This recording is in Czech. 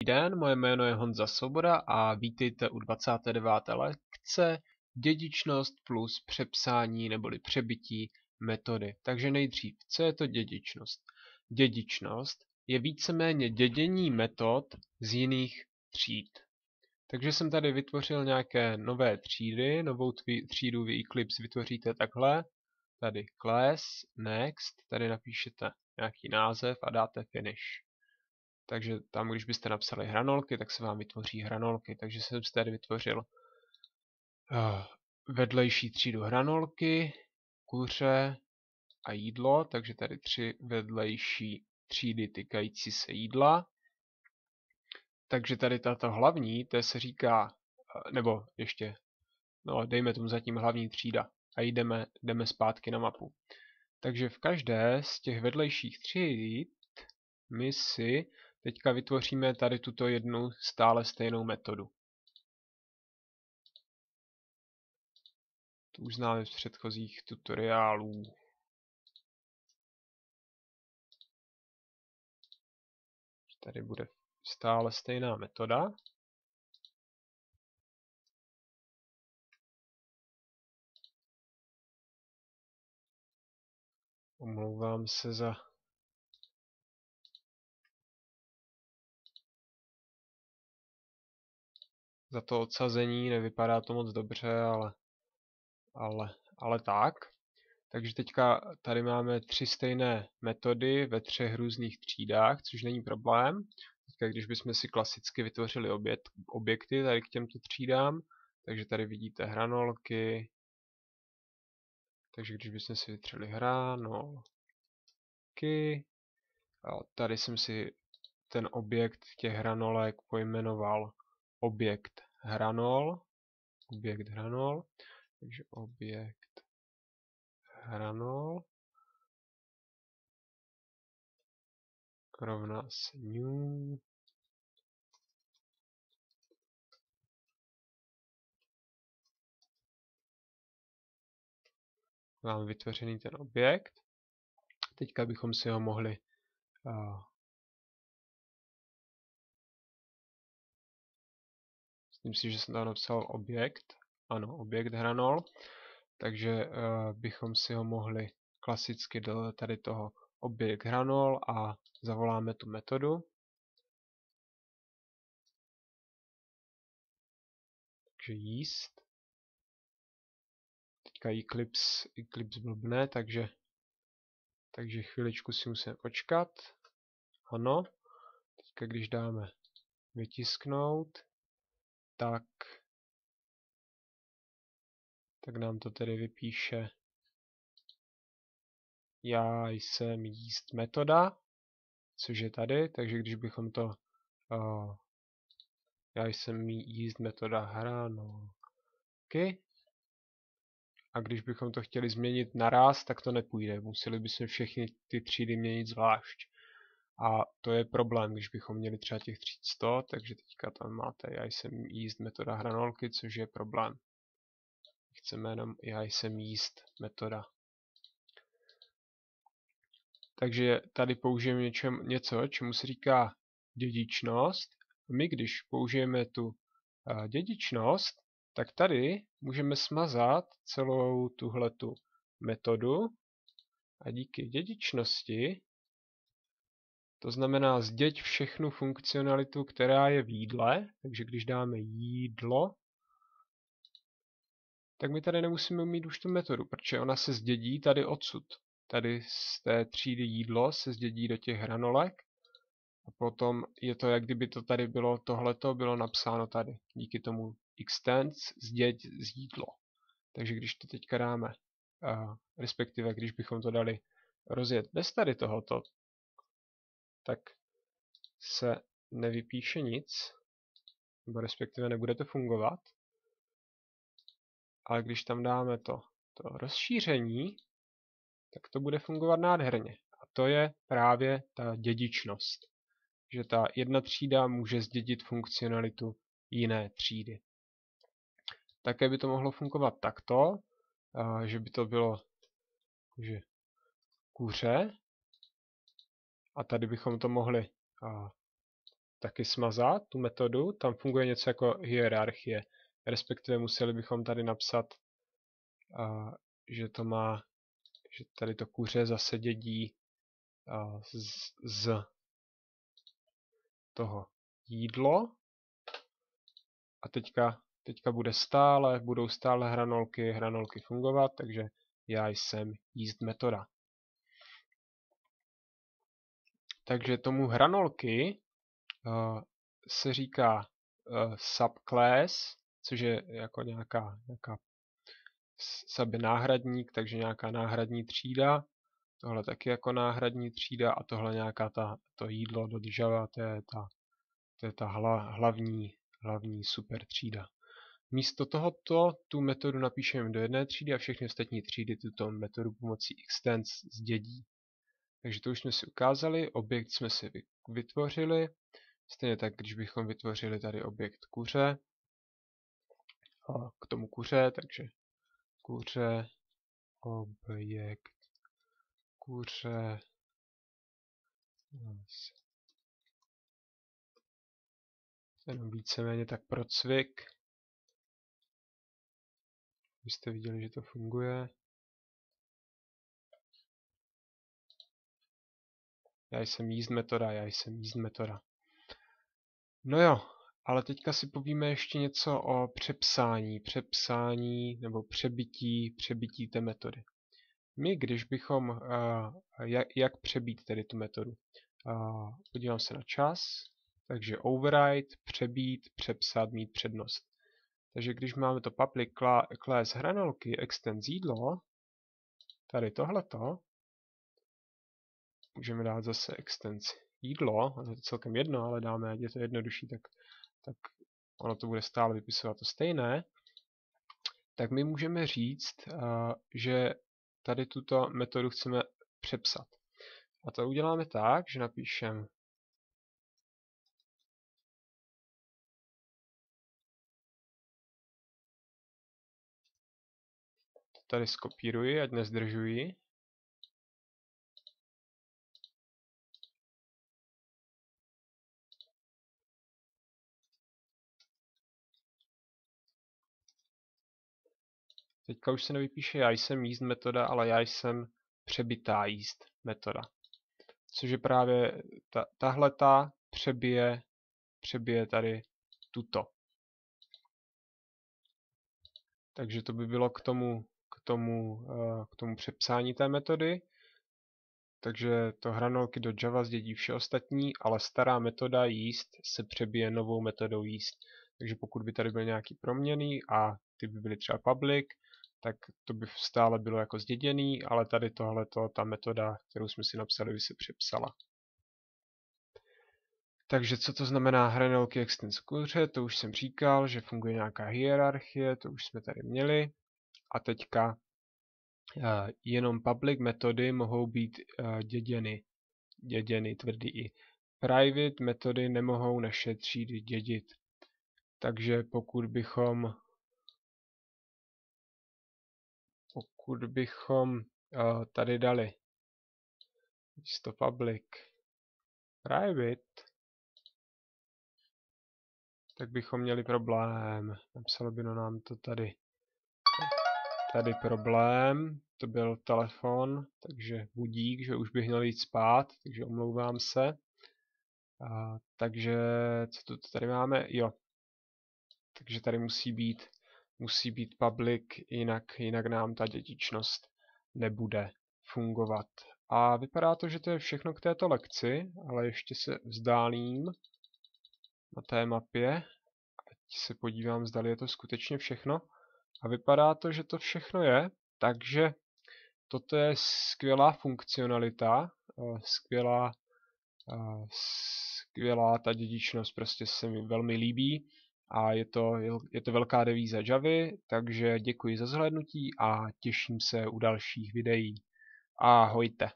den, moje jméno je Honza Svoboda a vítejte u 29. lekce dědičnost plus přepsání neboli přebytí metody. Takže nejdřív, co je to dědičnost? Dědičnost je víceméně dědění metod z jiných tříd. Takže jsem tady vytvořil nějaké nové třídy, novou třídu v Eclipse vytvoříte takhle, tady class, next, tady napíšete nějaký název a dáte finish. Takže tam, když byste napsali hranolky, tak se vám vytvoří hranolky. Takže jsem si tady vytvořil vedlejší třídu hranolky, kuře a jídlo, takže tady 3 vedlejší třídy týkající se jídla. Takže tady tato hlavní, to se říká, nebo ještě, no dejme tomu zatím hlavní třída a jdeme zpátky na mapu. Takže v každé z těch vedlejších tříd my si teďka vytvoříme tady tuto jednu stále stejnou metodu. Tu už známe z předchozích tutoriálů. Tady bude stále stejná metoda. Omlouvám se za to odsazení, nevypadá to moc dobře, ale tak. Takže teďka tady máme 3 stejné metody ve 3 různých třídách, což není problém. Teďka, když bychom si klasicky vytvořili objekty tady k těmto třídám, takže tady vidíte hranolky. Takže když bychom si vytvořili hranolky, tady jsem si ten objekt těch hranolek pojmenoval objekt hranol, takže objekt hranol rovná se new. Máme vytvořený ten objekt. Teďka bychom si ho mohli myslím si, že jsem tam napsal objekt. Ano, objekt hranol. Takže bychom si ho mohli klasicky do tady toho objekt hranol a zavoláme tu metodu. Takže jíst. Teďka Eclipse blbne, takže chviličku si musíme počkat. Ano. Teďka když dáme vytisknout, tak nám to tedy vypíše já jsem jíst metoda, což je tady, takže když bychom to já jsem jíst metoda hranolky a když bychom to chtěli změnit naraz, tak to nepůjde. Museli bychom všechny ty třídy měnit zvlášť. A to je problém, když bychom měli třeba těch tříd 100, takže teďka tam máte já jsem jíst metoda hranolky, což je problém. Chceme jenom já jsem jíst metoda. Takže tady použijeme něco, čemu se říká dědičnost. My, když použijeme tu dědičnost, tak tady můžeme smazat celou tuhletu metodu a díky dědičnosti, to znamená zděď všechnu funkcionalitu, která je v jídle, takže když dáme jídlo, tak my tady nemusíme mít už tu metodu, protože ona se zdědí tady odsud. Tady z té třídy jídlo se zdědí do těch hranolek a potom je to, jak kdyby to tady bylo, tohleto bylo napsáno tady. Díky tomu extends zděď z jídlo. Takže když to teďka dáme, respektive když bychom to dali rozjet bez tady tohoto, tak se nevypíše nic, nebo respektive nebude to fungovat. Ale když tam dáme to rozšíření, tak to bude fungovat nádherně. A to je právě ta dědičnost. Že ta jedna třída může zdědit funkcionalitu jiné třídy. Také by to mohlo fungovat takto, že by to bylo že kuře a tady bychom to mohli taky smazat, tu metodu. Tam funguje něco jako hierarchie. Respektive museli bychom tady napsat, že to má, že tady to kuře zase dědí z toho jídlo. A teďka budou stále hranolky fungovat, takže já jsem jíst metoda. Takže tomu hranolky se říká subclass, což je jako nějaká náhradník, takže nějaká náhradní třída. Tohle taky jako náhradní třída a tohle nějaká to jídlo do Java, to je ta hlavní super třída. Místo tohoto tu metodu napíšeme do jedné třídy a všechny ostatní třídy tuto metodu pomocí extends zdědí. Takže to už jsme si ukázali, objekt jsme si vytvořili. Stejně tak, když bychom vytvořili tady objekt kuře, k tomu kuře, takže kuře, objekt, kuře, jenom víceméně tak pro cvik, abyste viděli, že to funguje. Já jsem jíst metoda. No jo, ale teďka si povíme ještě něco o přepsání nebo přebytí té metody. My, když bychom, jak přebít tedy tu metodu? Podívám se na čas, takže override, přebít, přepsat, mít přednost. Takže když máme to public class hranolky, extend jídlo, tady tohleto, můžeme dát zase extens jídlo, ono je to celkem jedno, ale dáme, ať je to jednodušší, tak ono to bude stále vypisovat to stejné, tak my můžeme říct, že tady tuto metodu chceme přepsat. A to uděláme tak, že napíšeme tady skopíruji, ať nezdržuji. Teďka už se nevypíše já jsem jíst metoda, ale já jsem přebytá jíst metoda. Což je právě tahleta přebije tady tuto. Takže to by bylo k tomu přepsání té metody. Takže to hranolky do Java zdědí vše ostatní, ale stará metoda jíst se přebije novou metodou jíst. Takže pokud by tady byly nějaký proměny a ty by byly třeba public, tak to by stále bylo jako zděděný, ale tady tohleto, ta metoda, kterou jsme si napsali, by se přepsala. Takže co to znamená hranolky extends kuře, to už jsem říkal, že funguje nějaká hierarchie, to už jsme tady měli. A teďka jenom public metody mohou být děděny tvrdý i. Private metody nemohou naše třídy dědit. Takže pokud bychom tady dali místo public private, tak bychom měli problém. Napsalo by nám to tady. Tady problém, to byl telefon, takže budík, že už bych měl jít spát, takže omlouvám se. Takže co tu tady máme? Jo. Takže tady musí být public, jinak nám ta dědičnost nebude fungovat. A vypadá to, že to je všechno k této lekci, ale ještě se vzdálím na té mapě. Ať se podívám, zdali je to skutečně všechno. A vypadá to, že to všechno je, takže toto je skvělá funkcionalita, skvělá ta dědičnost, prostě se mi velmi líbí a je to velká devíza Javy, takže děkuji za zhlédnutí a těším se u dalších videí. Ahojte.